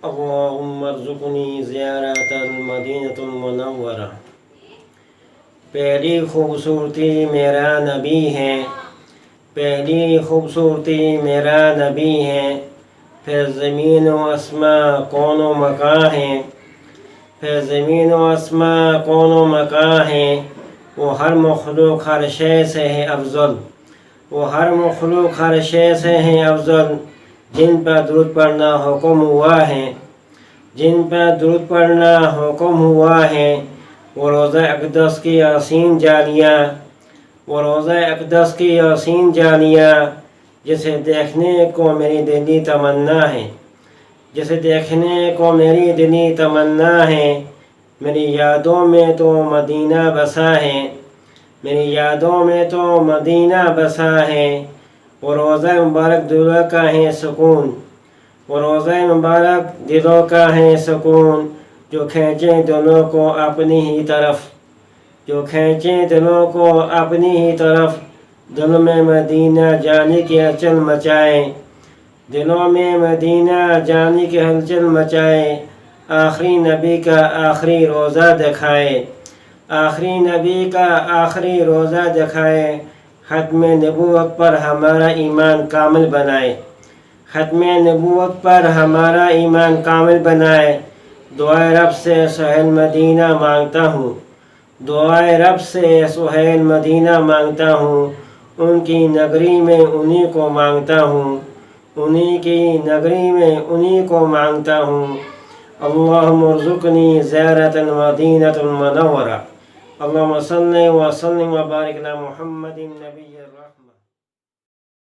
اللهم ارزقنی زیارت المدینۃ المنورہ۔ پہلی خوبصورتی میرا نبی ہے، پہلی خوبصورتی میرا نبی ہے، پھر زمین و آسماں کون و مکاں ہیں، پھر زمین و آسماں کون و مکاں ہیں۔ وہ ہر مخلوق ہر شے سے ہے افضل، وہ ہر مخلوق ہر شے سے ہے افضل، جن پر درود پڑھنا حکم ہوا ہے، جن پر درود پڑھنا حکم ہوا ہے۔ وہ روضہ اقدس کی حسین جالیاں، وہ روضہ اقدس کی حسین جالیاں، جسے دیکھنے کو میری دلی تمنا ہے، جسے دیکھنے کو میری دلی تمنا ہے۔ میری یادوں میں تو مدینہ بسا ہے، میری یادوں میں تو مدینہ بسا ہے۔ وہ روضہ مبارک دلوں کا ہے سکون، وہ روضہ مبارک دلوں کا ہے سکون، جو کھینچے دلوں کو اپنی ہی طرف، جو کھینچے دلوں کو اپنی ہی طرف۔ دل میں مدینہ جانے کی ہلچل مچائے، دلوں میں مدینہ جانے کی ہلچل مچائے۔ آخری نبی کا آخری روضہ دکھائے، آخری نبی کا آخری روضہ دکھائے۔ ختم نبوت پر ہمارا ایمان کامل بنائے، ختم نبوت پر ہمارا ایمان کامل بنائے۔ دعائے رب سے سہیل مدینہ مانگتا ہوں، دعائے رب سے سہیل مدینہ مانگتا ہوں۔ ان کی نگری میں انہی کو مانگتا ہوں، انہی کی نگری میں انہی کو مانگتا ہوں۔ اللہم ارزقنی زیارت المدینۃ المنورہ۔ اللہم صلی وسلم وبارک علی محمد النبی